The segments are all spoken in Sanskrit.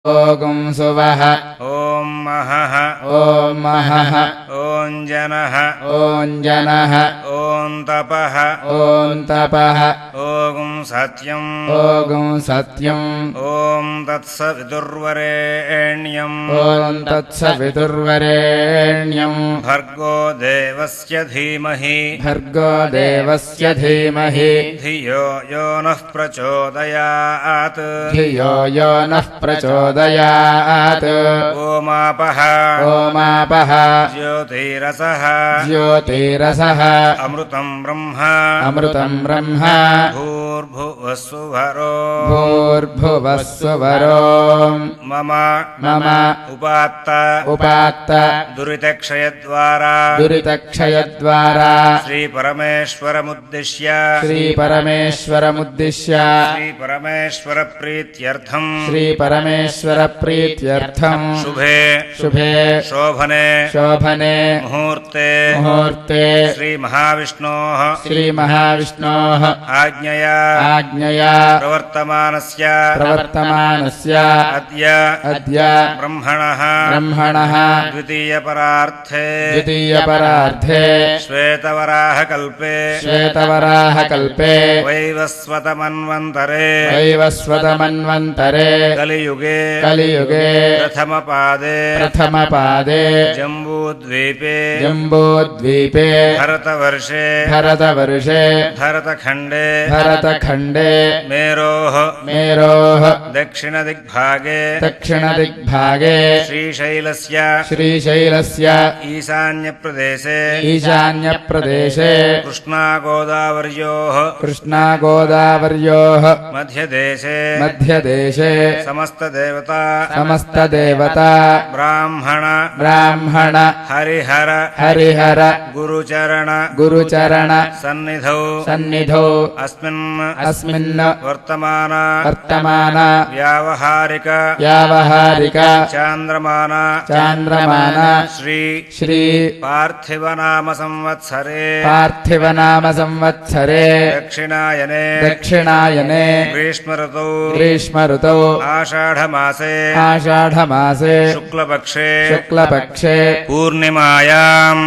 ओगुं सुवः ॐ महः ॐ महः ॐ जनः ॐ जनः ॐ तपः ॐ तपः ॐ सत्यम् ओगुं सत्यम् ॐ तत्सवितुर्वरेण्यम् ॐ तत्सवितुर्वरेण्यम् भर्गो देवस्य धीमहि भर्गो देवस्य धीमहि धियो यो नः प्रचोदयात् धियो यो नः प्रचोदयात् ओमापः ओमापः ज्योतिरसः ज्योतिरसः अमृतम् ब्रह्म अमृतं ब्रह्म भूर्भुवस्सुवरो भूर्भुवस्सुवरो मम मम उपात्त दुरितक्षयद्वारा दुरितक्षयद्वारा श्रीपरमेश्वरमुद्दिश्य श्रीपरमेश्वरमुद्दिश्य श्रीपरमेश्वरप्रीत्यर्थम् श्रीपरमेश्वरप्रीत्यर्थम् शुभे शुभे शोभने शोभने मुहूर्ते मुहूर्ते श्रीमहाविष्णोः श्रीमहाविष्णोः आज्ञया प्रवर्तमानस्य अद्य ब्रह्मणः द्वितीयपरार्थे श्वेतवराहकल्पे वैवस्वतमन्वन्तरे कलियुगे प्रथमपादे जम्बूद्वीपे भरतवर्षे भरतखण्डे मेरोः दक्षिणदिग्भागे श्रीशैलस्य ईशान्यप्रदेशे कृष्णागोदावर्योः मध्यदेशे समस्तदेवता ब्राह्मण हरिहर गुरुचरण सन्निधौ अस्मिन् वर्तमान व्यावहारिक चान्द्रमान श्री पार्थिवनाम संवत्सरे दक्षिणायने ग्रीष्मऋतौ आषाढमासे शुक्लपक्षे पूर्णिमायाम्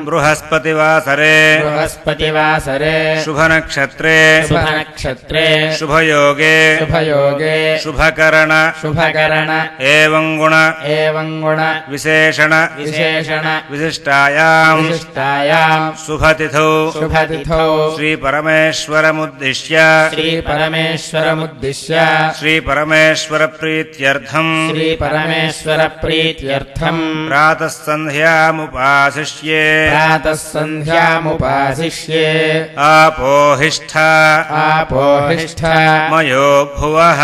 बृहस्पतिवासरे शुभनक्षत्रे शुभयोगे शुभकरण एवं गुण विशेषण विशिष्टायाम् शुभतिथौ श्रीपरमेश्वरमुद्दिश्य श्रीपरमेश्वरप्रीत्यर्थम् प्रातः सन्ध्यामुपासिष्ये आपोहिष्ठा मयो भुवः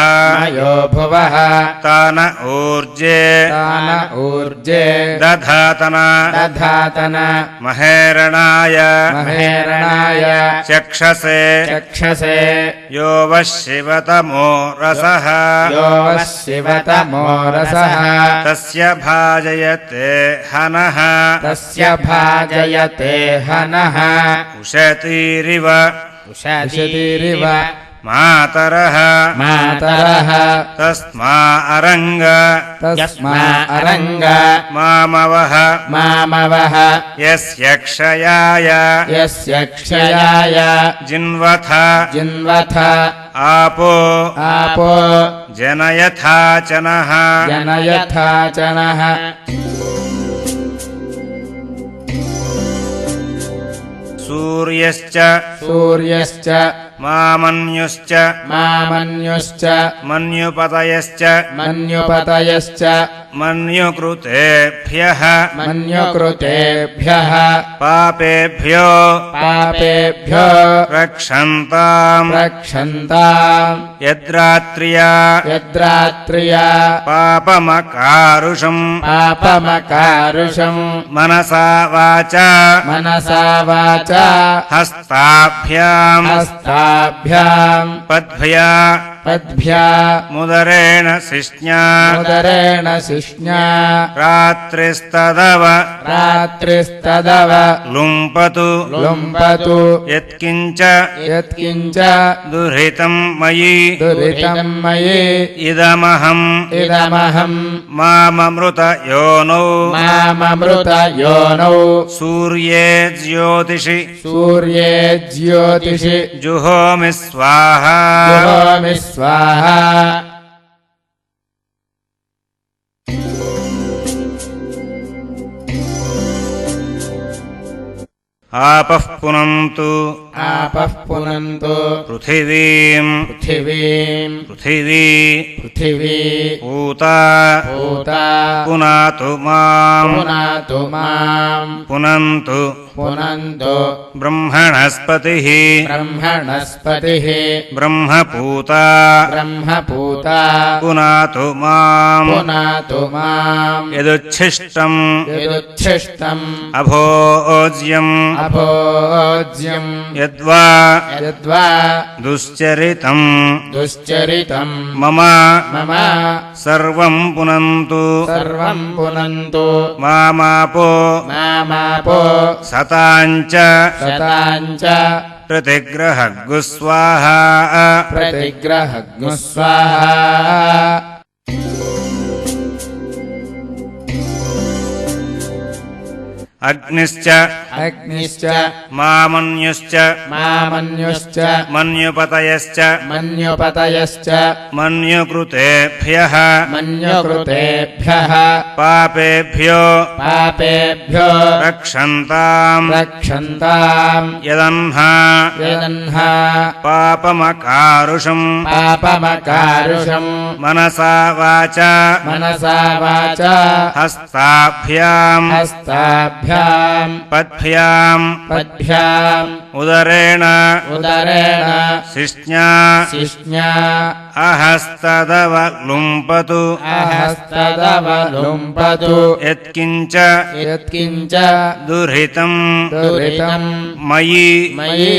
तान ऊर्जे दधातन महेरणाय चक्षसे यो वः शिवतमो रसः तस्य भाजयते हनः उशतीरिव मातरः तस्मा अरंग मामवः यस्य क्षयाय जिन्वथ आपो जनयथाचनः सूर्यश्च मामन्युश्च मन्युपतयश्च मन्युकृतेभ्यः पापेभ्यो रक्षन्ताम् यद्रात्र्या पापमकारुषम् मनसा वाचा हस्ताभ्याम् पद्भ्या पद्भ्या मुदरेण शिष्ण्या मुदरेण शिष्ण्या रात्रिस्तदव रात्रिस्तदव लुम्पतु लुम्पतु यत्किञ्च यत्किञ्च दुहितं मयि दुरितं मयि इदमहम् माममृत योनौ माममृत योनौ सूर्ये ज्योतिषि सूर्ये ज्योतिषि जुहोमि स्वाहा जुहोमि स्वाहा आपः पुनन्तु आपः पुनन्तु पृथिवीम् पृथिवीम् पृथिवी पृथिवी पूता पूता पुनातु माम् पुनातु माम् पुनन्तु पुनन्तु ब्रह्मणस्पतिः ब्रह्मणस्पतिः ब्रह्मपूता ब्रह्मपूता पुनातु माम् पुनातु माम् यदुच्छिष्टम् यदुच्छिष्टम् अभोज्यम् अभोज्यम् यद्वा यद्वा दुश्चरितम् दुश्चरितम् मम मम सर्वम् पुनन्तु सर्वम् पुनन्तु मामापो मामापो सताञ्च शताञ्च प्रतिग्रहग्गु स्वाहा प्रतिग्रहग्नु स्वाहा अग्निश्च अग्निश्च मामन्युश्च मामन्युश्च मन्युपतयश्च मन्युपतयश्च मन्युकृतेभ्यः मन्युकृतेभ्यः पापेभ्यो पापेभ्यो रक्षन्ताम् रक्षन्ताम् यदह्ना यदह्ना पापमकारुषम् पापमकारुषम् मनसा वाचा मनसा वाचा हस्ताभ्याम् हस्ताभ्याम् पद्भ्याम् पद्भ्याम् उदरेण उदरेण शिष्ण्या शिष्ण्या अहस्तदव लुम्पतु अहस्तदवलुम्पतु यत्किञ्च यत्किञ्च दुहितं दुरितं मयि मयि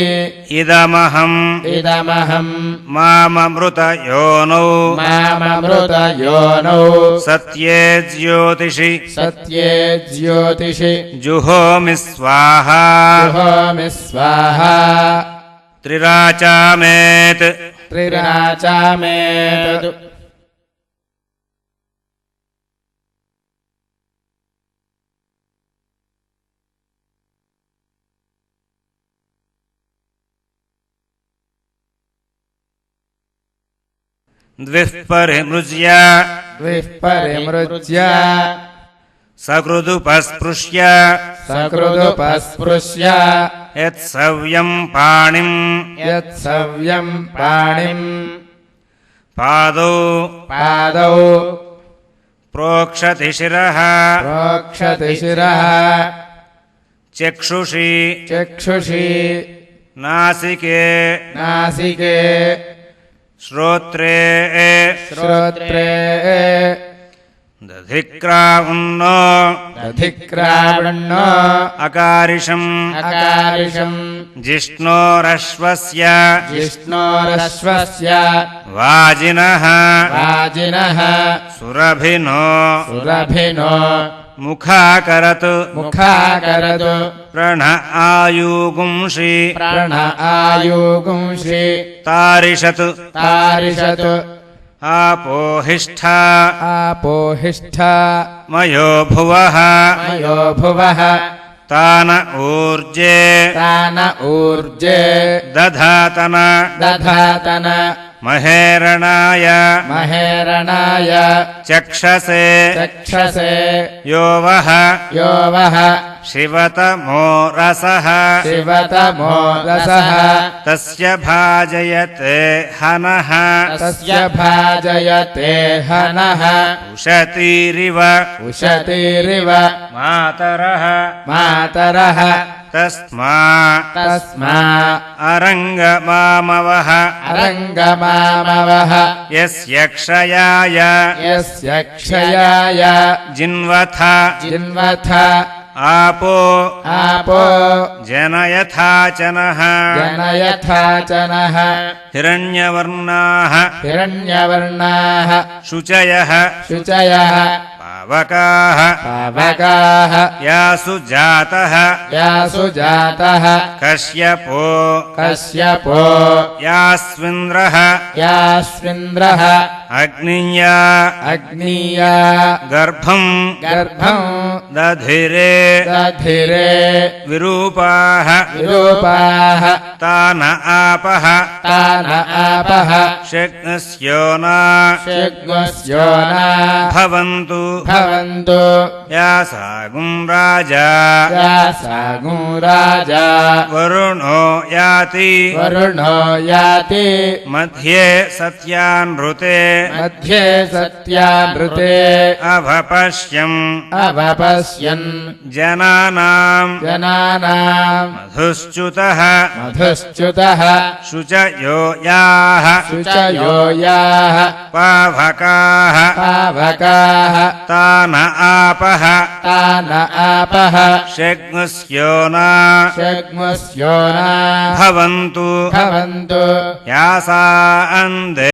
इदमहम् इदमहम् माममृत योनौ माममृत योनौ सत्ये ज्योतिषि सत्ये ज्योतिषि जुहोमि स्वाहा जुहोमि स्वाहा त्रिराचामेत् त्रिराचामेतत् द्विः परिमृज्य द्विः परिमृज्य सकृदुपस्पृश्य सकृदुपस्पृश्य यत्सव्यम् पाणिम् यत्सव्यम् पाणिम् पादौ पादौ प्रोक्षति शिरः प्रोक्षति शिरः चक्षुषि चक्षुषि नासिके नासिके श्रोत्रे श्रोत्रे दधिक्रावन्नो दधिक्रावण्णो अकारिषम् अकारिषम् जिष्णोरश्वस्य जिष्णोरश्वस्य वाजिनः वाजिनः सुरभिनो सुरभिनो मुखाकरतु मुखाकरतु प्रण आयुगुंषि प्रण आयुगुंषि तारिषतु तारिषतु आपोहिष्ठा आपोहिष्ठा मयो भुवः मयो भुवः तान ऊर्जे तान ऊर्जे दधातन दधातन महेरणाय महेरणाय चक्षसे चक्षसे यो वः यो वः शिवतमो रसः शिवतमो रसः तस्य भाजयते हनः तस्य भाजयते हनः उशतीरिव उशतीरिव मातरः मातरः तस्मा अरङ्गमामवः अरङ्गमामवः यस्य क्षयाय यस्य क्षयाय जिन्वथ जिन्वथ आपो आपो जनयथाचनः जनयथाचनः हिरण्यवर्णाः हिरण्यवर्णाः शुचयः शुचयः पावकाः पावकाः यासु जातः यासु जातः कश्यपो कश्यपो यास्विन्द्रः यास्विन्द्रः अग्निया अग्नीया गर्भम् गर्भम् दधिरे दधिरे विरूपाः विरूपाः तान आपः तान आपः शग्नस्योना शग्नस्योना भवन्तु भवन्तु यासागुं राजा यासागु राजा वरुणो याति वरुणो याति मध्ये सत्यानृते मध्ये सत्यानृते अभपश्यम् अवपश्यन् जनानाम् जनानाम् मधुश्च्युतः मधुश्च्युतः शुचयो याः शुचयो याः पावकाः पावकाः तान आपः तान आपः शग्नस्योना शग्मुस्योना भवन्तु भवन्तु यासा अन्धे